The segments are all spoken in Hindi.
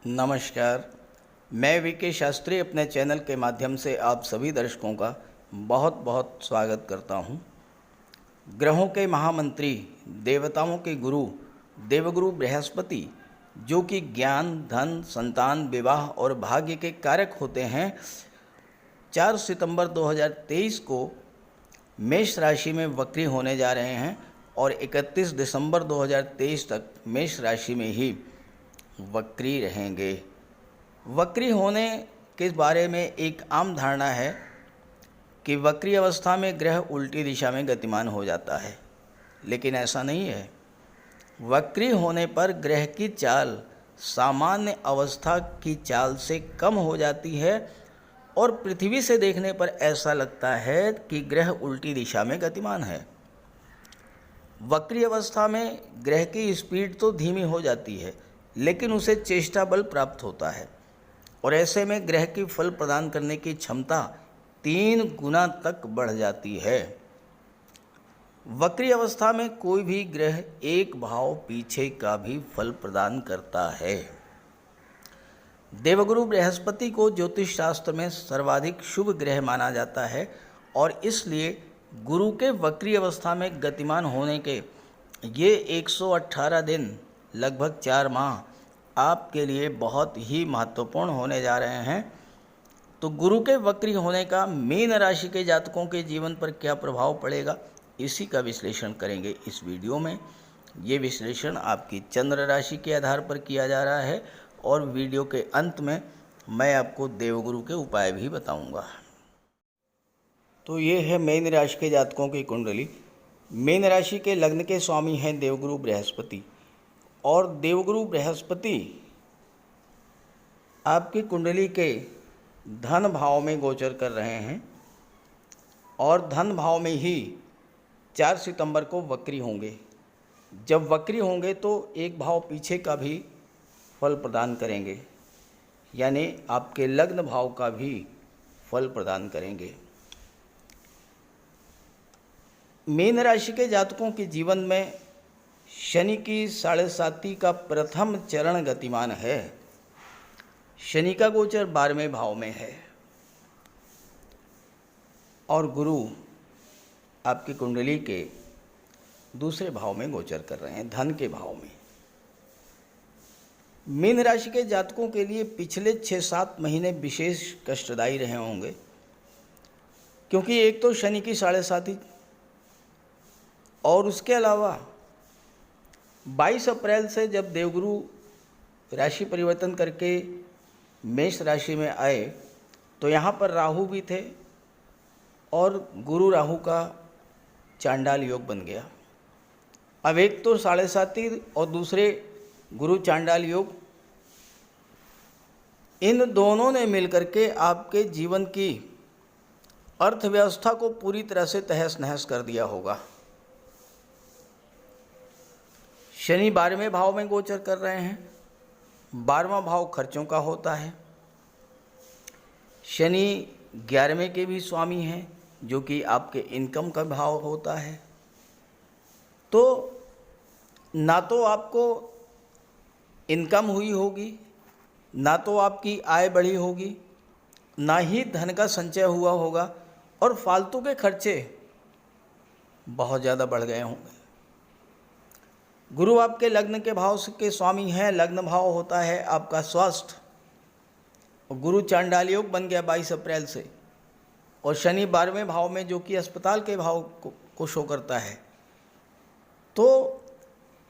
नमस्कार। मैं वीके शास्त्री अपने चैनल के माध्यम से आप सभी दर्शकों का बहुत बहुत स्वागत करता हूं। ग्रहों के महामंत्री, देवताओं के गुरु, देवगुरु बृहस्पति, जो कि ज्ञान, धन, संतान, विवाह और भाग्य के कारक होते हैं, 4 सितंबर 2023 को मेष राशि में वक्री होने जा रहे हैं और 31 दिसंबर 2023 तक मेष राशि में ही वक्री रहेंगे। वक्री होने के बारे में एक आम धारणा है कि वक्री अवस्था में ग्रह उल्टी दिशा में गतिमान हो जाता है, लेकिन ऐसा नहीं है। वक्री होने पर ग्रह की चाल सामान्य अवस्था की चाल से कम हो जाती है और पृथ्वी से देखने पर ऐसा लगता है कि ग्रह उल्टी दिशा में गतिमान है। वक्री अवस्था में ग्रह की स्पीड तो धीमी हो जाती है, लेकिन उसे चेष्टा बल प्राप्त होता है और ऐसे में ग्रह की फल प्रदान करने की क्षमता 3 गुना तक बढ़ जाती है। वक्री अवस्था में कोई भी ग्रह एक भाव पीछे का भी फल प्रदान करता है। देवगुरु बृहस्पति को ज्योतिष शास्त्र में सर्वाधिक शुभ ग्रह माना जाता है और इसलिए गुरु के वक्री अवस्था में गतिमान होने के ये 118 दिन, लगभग 4 माह आपके लिए बहुत ही महत्वपूर्ण होने जा रहे हैं। तो गुरु के वक्री होने का मीन राशि के जातकों के जीवन पर क्या प्रभाव पड़ेगा, इसी का विश्लेषण करेंगे इस वीडियो में। ये विश्लेषण आपकी चंद्र राशि के आधार पर किया जा रहा है और वीडियो के अंत में मैं आपको देवगुरु के उपाय भी बताऊंगा। तो ये है मीन राशि के जातकों की कुंडली। मीन राशि के लग्न के स्वामी हैं देवगुरु बृहस्पति और देवगुरु बृहस्पति आपकी कुंडली के धन भाव में गोचर कर रहे हैं और धन भाव में ही 4 सितंबर को वक्री होंगे। जब वक्री होंगे तो एक भाव पीछे का भी फल प्रदान करेंगे, यानी आपके लग्न भाव का भी फल प्रदान करेंगे। मीन राशि के जातकों के जीवन में शनि की 7.5 का प्रथम चरण गतिमान है। शनि का गोचर 12वें भाव में है और गुरु आपकी कुंडली के दूसरे भाव में गोचर कर रहे हैं, धन के भाव में। मीन राशि के जातकों के लिए पिछले 6-7 महीने विशेष कष्टदायी रहे होंगे, क्योंकि एक तो शनि की 7.5 और उसके अलावा 22 अप्रैल से जब देवगुरु राशि परिवर्तन करके मेष राशि में आए तो यहाँ पर राहु भी थे और गुरु राहु का चांडाल योग बन गया। अब एक तो 7.5 और दूसरे गुरु चांडाल योग, इन दोनों ने मिलकर के आपके जीवन की अर्थव्यवस्था को पूरी तरह से तहस नहस कर दिया होगा। शनि 12वें भाव में गोचर कर रहे हैं। 12वां भाव खर्चों का होता है। शनि 11वें के भी स्वामी हैं, जो कि आपके इनकम का भाव होता है। तो ना तो आपको इनकम हुई होगी, ना तो आपकी आय बढ़ी होगी, ना ही धन का संचय हुआ होगा और फालतू के खर्चे बहुत ज़्यादा बढ़ गए होंगे। गुरु आपके लग्न के भाव के स्वामी हैं। लग्न भाव होता है आपका स्वास्थ्य और गुरु चांडाल योग बन गया 22 अप्रैल से और शनि 12वें भाव में, जो कि अस्पताल के भाव को शो करता है। तो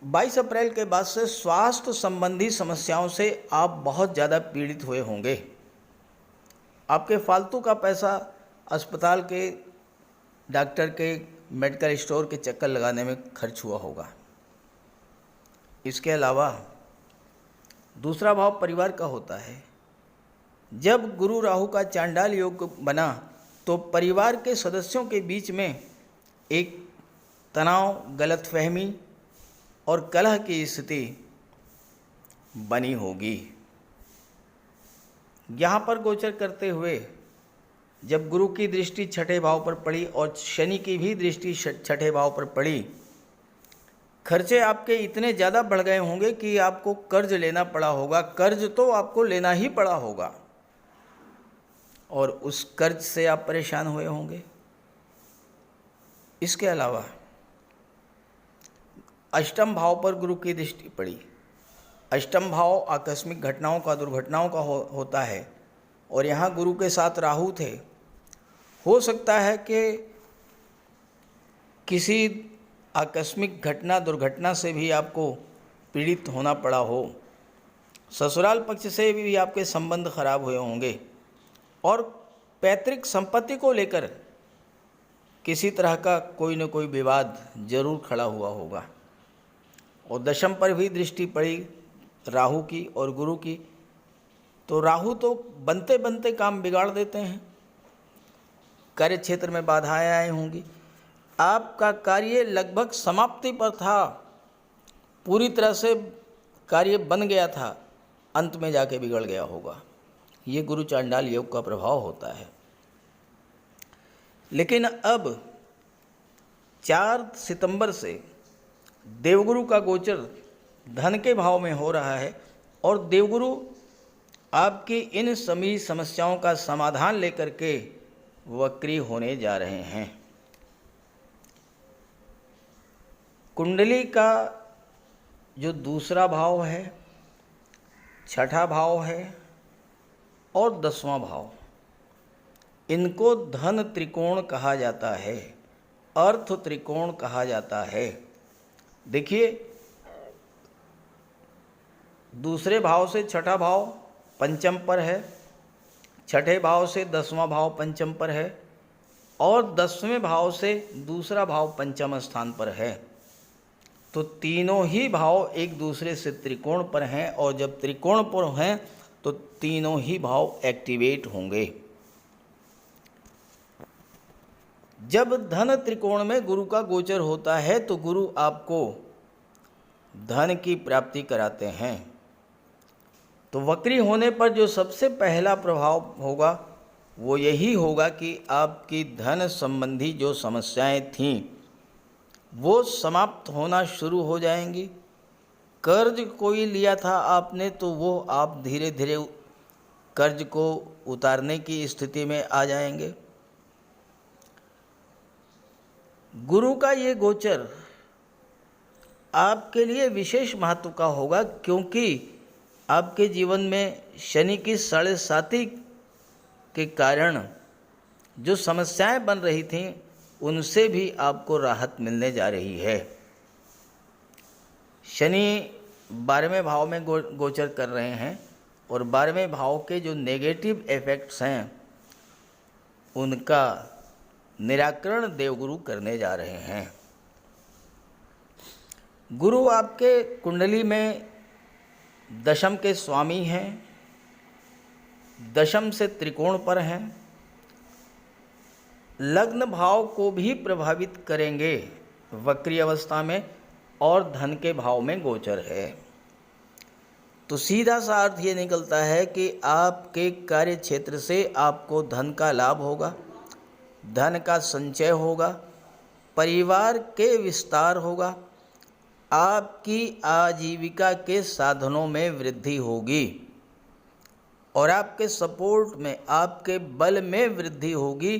22 अप्रैल के बाद से स्वास्थ्य संबंधी समस्याओं से आप बहुत ज़्यादा पीड़ित हुए होंगे। आपके फालतू का पैसा अस्पताल के, डॉक्टर के, मेडिकल स्टोर के चक्कर लगाने में खर्च हुआ होगा। इसके अलावा दूसरा भाव परिवार का होता है। जब गुरु राहु का चांडाल योग बना तो परिवार के सदस्यों के बीच में एक तनाव, गलतफहमी और कलह की स्थिति बनी होगी। यहाँ पर गोचर करते हुए जब गुरु की दृष्टि 6ठे भाव पर पड़ी और शनि की भी दृष्टि 6ठे भाव पर पड़ी खर्चे आपके इतने ज़्यादा बढ़ गए होंगे कि आपको कर्ज लेना पड़ा होगा। कर्ज तो आपको लेना ही पड़ा होगा और उस कर्ज से आप परेशान हुए होंगे। इसके अलावा अष्टम भाव पर गुरु की दृष्टि पड़ी। अष्टम भाव आकस्मिक घटनाओं का, दुर्घटनाओं का होता है और यहाँ गुरु के साथ राहु थे। हो सकता है कि किसी आकस्मिक घटना, दुर्घटना से भी आपको पीड़ित होना पड़ा हो। ससुराल पक्ष से भी आपके संबंध खराब हुए होंगे और पैतृक संपत्ति को लेकर किसी तरह का कोई न कोई विवाद जरूर खड़ा हुआ होगा। और दशम पर भी दृष्टि पड़ी राहु की और गुरु की, तो राहु तो बनते बनते काम बिगाड़ देते हैं। कार्य क्षेत्र में बाधाएं आई होंगी। आपका कार्य लगभग समाप्ति पर था, पूरी तरह से कार्य बन गया था, अंत में जाके बिगड़ गया होगा। ये गुरु चांडाल योग का प्रभाव होता है। लेकिन अब 4 सितंबर से देवगुरु का गोचर धन के भाव में हो रहा है और देवगुरु आपकी इन सभी समस्याओं का समाधान लेकर के वक्री होने जा रहे हैं। कुंडली का जो दूसरा भाव है, छठा भाव है और 10वां भाव, इनको धन त्रिकोण कहा जाता है, अर्थ त्रिकोण कहा जाता है। देखिए, दूसरे भाव से छठा भाव पंचम पर है, छठे भाव से 10वां भाव पंचम पर है और 10वें भाव से दूसरा भाव पंचम स्थान पर है। तो तीनों ही भाव एक दूसरे से त्रिकोण पर हैं और जब त्रिकोण पर हैं तो तीनों ही भाव एक्टिवेट होंगे। जब धन त्रिकोण में गुरु का गोचर होता है तो गुरु आपको धन की प्राप्ति कराते हैं। तो वक्री होने पर जो सबसे पहला प्रभाव होगा वो यही होगा कि आपकी धन संबंधी जो समस्याएं थीं वो समाप्त होना शुरू हो जाएंगी। कर्ज कोई लिया था आपने तो वो आप धीरे धीरे कर्ज को उतारने की स्थिति में आ जाएंगे। गुरु का ये गोचर आपके लिए विशेष महत्व का होगा क्योंकि आपके जीवन में शनि की 7.5 के कारण जो समस्याएं बन रही थीं उनसे भी आपको राहत मिलने जा रही है। शनि 12वें भाव में गोचर कर रहे हैं और 12वें भाव के जो नेगेटिव इफेक्ट्स हैं उनका निराकरण देवगुरु करने जा रहे हैं। गुरु आपके कुंडली में दशम के स्वामी हैं, दशम से त्रिकोण पर हैं, लग्न भाव को भी प्रभावित करेंगे वक्री अवस्था में और धन के भाव में गोचर है। तो सीधा सा अर्थ ये निकलता है कि आपके कार्य क्षेत्र से आपको धन का लाभ होगा, धन का संचय होगा, परिवार के विस्तार होगा, आपकी आजीविका के साधनों में वृद्धि होगी और आपके सपोर्ट में, आपके बल में वृद्धि होगी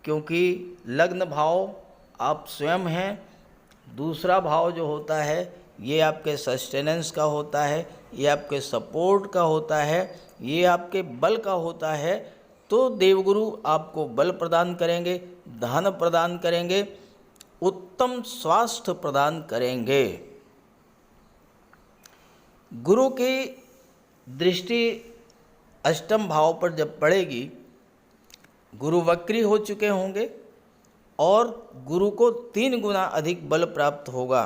क्योंकि लग्न भाव आप स्वयं हैं। दूसरा भाव जो होता है ये आपके सस्टेनेंस का होता है, ये आपके सपोर्ट का होता है, ये आपके बल का होता है। तो देवगुरु आपको बल प्रदान करेंगे, धन प्रदान करेंगे, उत्तम स्वास्थ्य प्रदान करेंगे। गुरु की दृष्टि अष्टम भाव पर जब पड़ेगी, गुरु वक्री हो चुके होंगे और गुरु को 3 गुना अधिक बल प्राप्त होगा।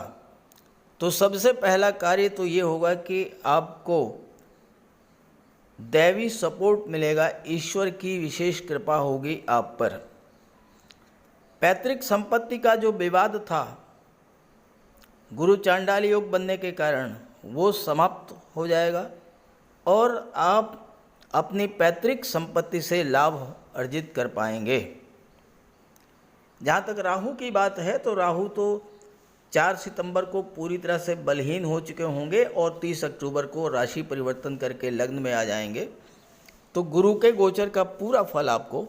तो सबसे पहला कार्य तो ये होगा कि आपको दैवी सपोर्ट मिलेगा, ईश्वर की विशेष कृपा होगी आप पर। पैतृक संपत्ति का जो विवाद था गुरु चांडाल योग बनने के कारण वो समाप्त हो जाएगा और आप अपनी पैतृक संपत्ति से लाभ अर्जित कर पाएंगे। जहाँ तक राहु की बात है तो राहु तो 4 सितंबर को पूरी तरह से बलहीन हो चुके होंगे और 30 अक्टूबर को राशि परिवर्तन करके लग्न में आ जाएंगे। तो गुरु के गोचर का पूरा फल आपको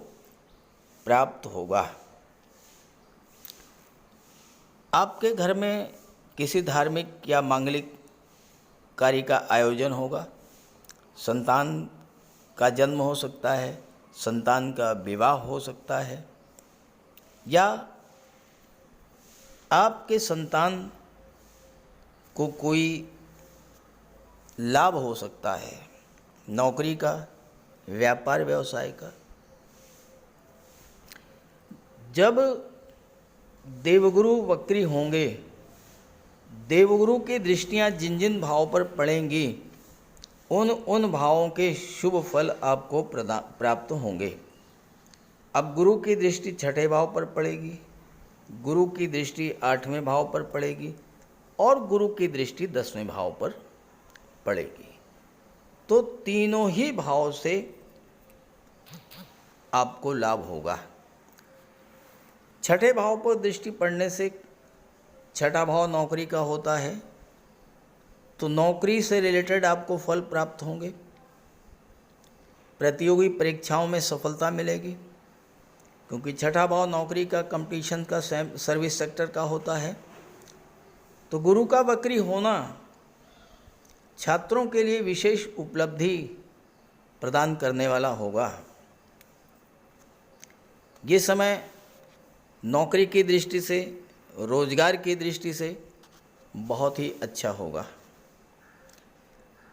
प्राप्त होगा। आपके घर में किसी धार्मिक या मांगलिक कार्य का आयोजन होगा, संतान का जन्म हो सकता है, संतान का विवाह हो सकता है, या आपके संतान को कोई लाभ हो सकता है, नौकरी का, व्यापार व्यवसाय का। जब देवगुरु वक्री होंगे, देवगुरु की दृष्टियां जिन जिन भाव पर पड़ेंगी उन भावों के शुभ फल आपको प्राप्त होंगे। अब गुरु की दृष्टि 6ठे भाव पर पड़ेगी, गुरु की दृष्टि 8वें भाव पर पड़ेगी और गुरु की दृष्टि 10वें भाव पर पड़ेगी। तो तीनों ही भाव से आपको लाभ होगा। 6ठे भाव पर दृष्टि पड़ने से 6ठा भाव नौकरी का होता है, तो नौकरी से रिलेटेड आपको फल प्राप्त होंगे। प्रतियोगी परीक्षाओं में सफलता मिलेगी, क्योंकि 6ठा भाव नौकरी का, कंपटीशन का, सर्विस सेक्टर का होता है। तो गुरु का वक्री होना छात्रों के लिए विशेष उपलब्धि प्रदान करने वाला होगा। ये समय नौकरी की दृष्टि से, रोजगार की दृष्टि से बहुत ही अच्छा होगा।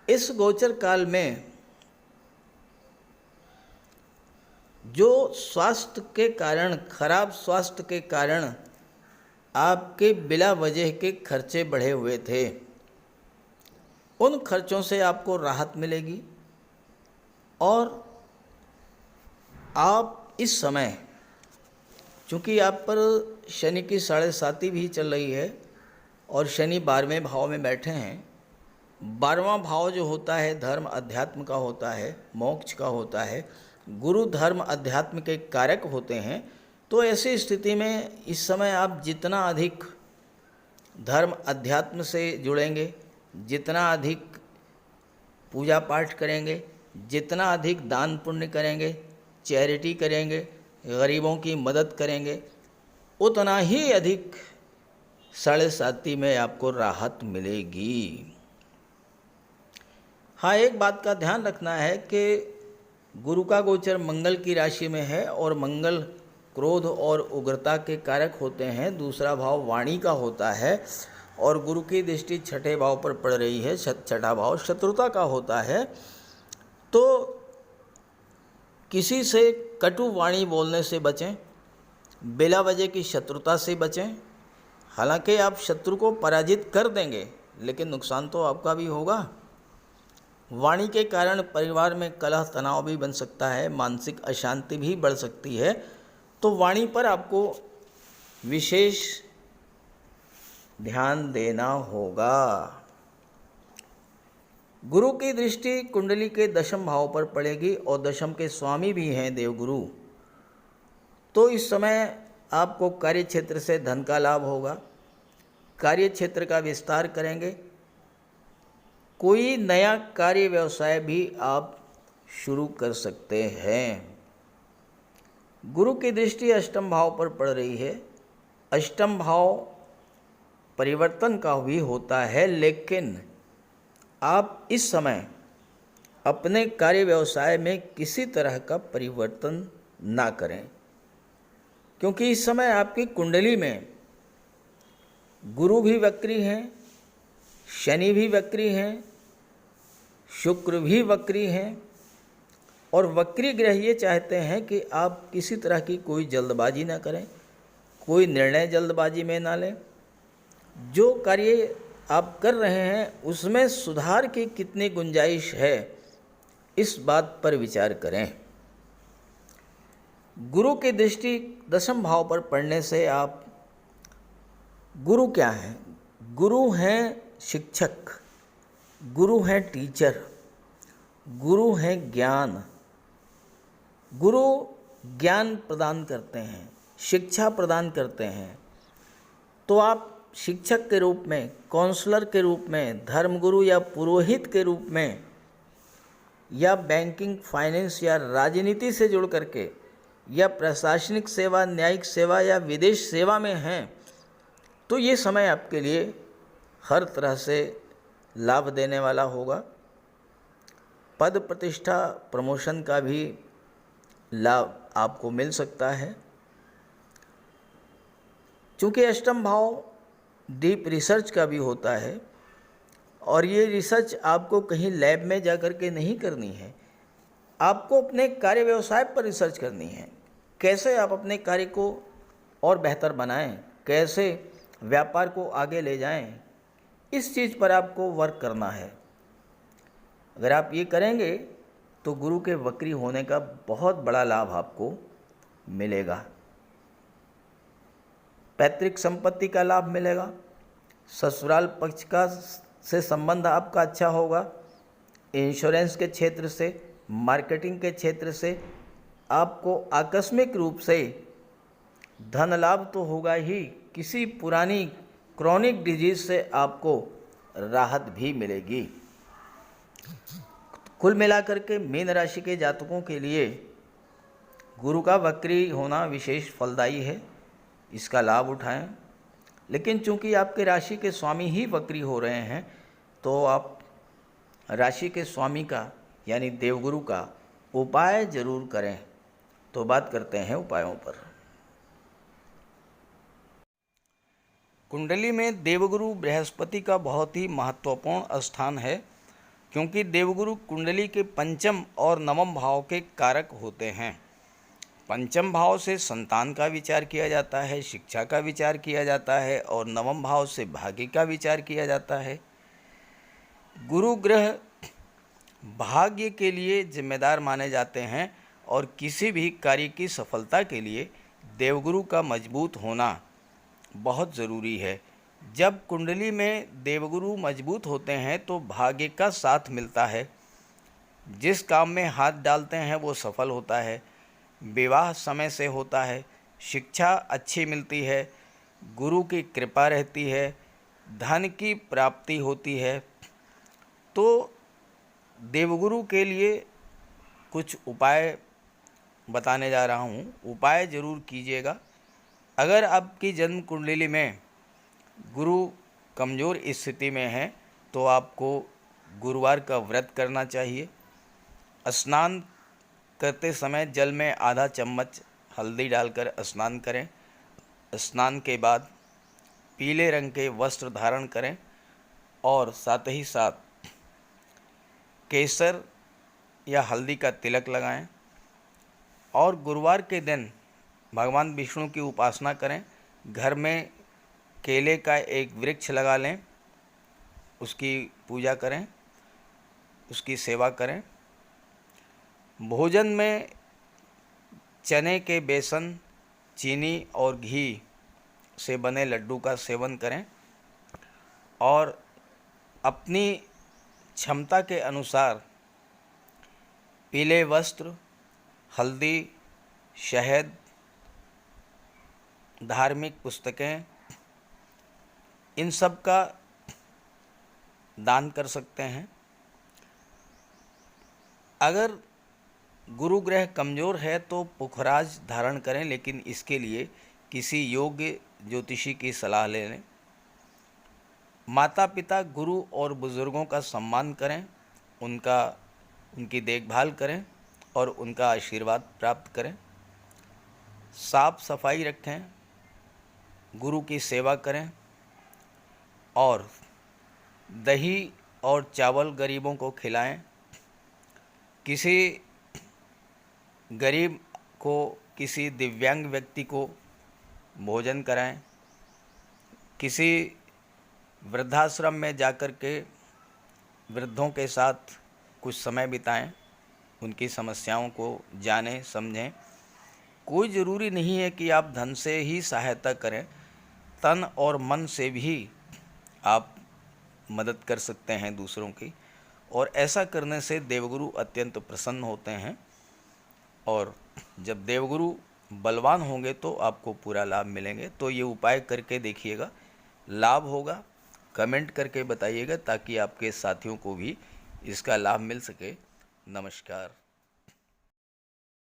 इस गोचर काल में जो स्वास्थ्य के कारण, खराब स्वास्थ्य के कारण आपके बिला वजह के खर्चे बढ़े हुए थे, उन खर्चों से आपको राहत मिलेगी। और आप इस समय, चूँकि आप पर शनि की 7.5 भी चल रही है और शनि 12वें भाव में बैठे हैं। 12वां भाव जो होता है धर्म अध्यात्म का होता है, मोक्ष का होता है, गुरु धर्म अध्यात्म के कारक होते हैं। तो ऐसी स्थिति में इस समय आप जितना अधिक धर्म अध्यात्म से जुड़ेंगे, जितना अधिक पूजा पाठ करेंगे, जितना अधिक दान पुण्य करेंगे, चैरिटी करेंगे, गरीबों की मदद करेंगे, उतना ही अधिक 7.5 में आपको राहत मिलेगी। हाँ, एक बात का ध्यान रखना है कि गुरु का गोचर मंगल की राशि में है और मंगल क्रोध और उग्रता के कारक होते हैं। दूसरा भाव वाणी का होता है और गुरु की दृष्टि 6ठे भाव पर पड़ रही है। 6ठा भाव शत्रुता का होता है। तो किसी से कटु वाणी बोलने से बचें, बिला वजह की शत्रुता से बचें। हालांकि आप शत्रु को पराजित कर देंगे, लेकिन नुकसान तो आपका भी होगा। वाणी के कारण परिवार में कलह तनाव भी बन सकता है, मानसिक अशांति भी बढ़ सकती है। तो वाणी पर आपको विशेष ध्यान देना होगा। गुरु की दृष्टि कुंडली के 10वें भाव पर पड़ेगी और 10वें के स्वामी भी हैं देवगुरु। तो इस समय आपको कार्य क्षेत्र से धन का लाभ होगा, कार्य क्षेत्र का विस्तार करेंगे। कोई नया कार्य व्यवसाय भी आप शुरू कर सकते हैं। गुरु की दृष्टि 8वें भाव पर पड़ रही है। 8वां भाव परिवर्तन का भी होता है, लेकिन आप इस समय अपने कार्य व्यवसाय में किसी तरह का परिवर्तन ना करें, क्योंकि इस समय आपकी कुंडली में गुरु भी वक्री हैं, शनि भी वक्री हैं, शुक्र भी वक्री हैं। और वक्री ग्रह ये चाहते हैं कि आप किसी तरह की कोई जल्दबाजी ना करें, कोई निर्णय जल्दबाजी में ना लें। जो कार्य आप कर रहे हैं उसमें सुधार की कितनी गुंजाइश है, इस बात पर विचार करें। गुरु की दृष्टि 10वें भाव पर पड़ने से आप, गुरु क्या हैं? गुरु हैं शिक्षक, गुरु हैं टीचर, गुरु हैं ज्ञान। गुरु ज्ञान प्रदान करते हैं, शिक्षा प्रदान करते हैं। तो आप शिक्षक के रूप में, काउंसलर के रूप में, धर्मगुरु या पुरोहित के रूप में, या बैंकिंग, फाइनेंस या राजनीति से जुड़ करके, या प्रशासनिक सेवा, न्यायिक सेवा या विदेश सेवा में हैं, तो ये समय आपके लिए हर तरह से लाभ देने वाला होगा। पद प्रतिष्ठा, प्रमोशन का भी लाभ आपको मिल सकता है। चूँकि अष्टम भाव डीप रिसर्च का भी होता है और ये रिसर्च आपको कहीं लैब में जा कर के नहीं करनी है, आपको अपने कार्य व्यवसाय पर रिसर्च करनी है। कैसे आप अपने कार्य को और बेहतर बनाएं, कैसे व्यापार को आगे ले जाएं, इस चीज़ पर आपको वर्क करना है। अगर आप ये करेंगे तो गुरु के वक्री होने का बहुत बड़ा लाभ आपको मिलेगा। पैतृक संपत्ति का लाभ मिलेगा, ससुराल पक्ष का से संबंध आपका अच्छा होगा, इंश्योरेंस के क्षेत्र से, मार्केटिंग के क्षेत्र से आपको आकस्मिक रूप से धन लाभ तो होगा ही, किसी पुरानी क्रॉनिक डिजीज से आपको राहत भी मिलेगी। कुल मिलाकर के मीन राशि के जातकों के लिए गुरु का वक्री होना विशेष फलदायी है, इसका लाभ उठाएं। लेकिन चूंकि आपके राशि के स्वामी ही वक्री हो रहे हैं, तो आप राशि के स्वामी का यानी देवगुरु का उपाय जरूर करें। तो बात करते हैं उपायों पर। कुंडली में देवगुरु बृहस्पति का बहुत ही महत्वपूर्ण स्थान है, क्योंकि देवगुरु कुंडली के पंचम और नवम भाव के कारक होते हैं। पंचम भाव से संतान का विचार किया जाता है, शिक्षा का विचार किया जाता है, और नवम भाव से भाग्य का विचार किया जाता है। गुरु ग्रह भाग्य के लिए जिम्मेदार माने जाते हैं और किसी भी कार्य की सफलता के लिए देवगुरु का मजबूत होना बहुत ज़रूरी है। जब कुंडली में देवगुरु मजबूत होते हैं तो भाग्य का साथ मिलता है, जिस काम में हाथ डालते हैं वो सफल होता है, विवाह समय से होता है, शिक्षा अच्छी मिलती है, गुरु की कृपा रहती है, धन की प्राप्ति होती है। तो देवगुरु के लिए कुछ उपाय बताने जा रहा हूँ, उपाय ज़रूर कीजिएगा। अगर आपकी जन्म कुंडली में गुरु कमज़ोर स्थिति में है तो आपको गुरुवार का व्रत करना चाहिए। स्नान करते समय जल में आधा चम्मच हल्दी डालकर स्नान करें। स्नान के बाद पीले रंग के वस्त्र धारण करें और साथ ही साथ केसर या हल्दी का तिलक लगाएं। और गुरुवार के दिन भगवान विष्णु की उपासना करें। घर में केले का एक वृक्ष लगा लें, उसकी पूजा करें, उसकी सेवा करें। भोजन में चने के बेसन, चीनी और घी से बने लड्डू का सेवन करें और अपनी क्षमता के अनुसार पीले वस्त्र, हल्दी, शहद, धार्मिक पुस्तकें, इन सब का दान कर सकते हैं। अगर गुरु ग्रह कमज़ोर है तो पुखराज धारण करें, लेकिन इसके लिए किसी योग्य ज्योतिषी की सलाह ले लें। माता पिता, गुरु और बुज़ुर्गों का सम्मान करें, उनकी देखभाल करें और उनका आशीर्वाद प्राप्त करें। साफ सफाई रखें, गुरु की सेवा करें और दही और चावल गरीबों को खिलाएं। किसी गरीब को, किसी दिव्यांग व्यक्ति को भोजन कराएं। किसी वृद्धाश्रम में जाकर के वृद्धों के साथ कुछ समय बिताएं, उनकी समस्याओं को जानें, समझें। कोई ज़रूरी नहीं है कि आप धन से ही सहायता करें, तन और मन से भी आप मदद कर सकते हैं दूसरों की, और ऐसा करने से देवगुरु अत्यंत प्रसन्न होते हैं। और जब देवगुरु बलवान होंगे तो आपको पूरा लाभ मिलेंगे। तो ये उपाय करके देखिएगा, लाभ होगा कमेंट करके बताइएगा, ताकि आपके साथियों को भी इसका लाभ मिल सके। नमस्कार।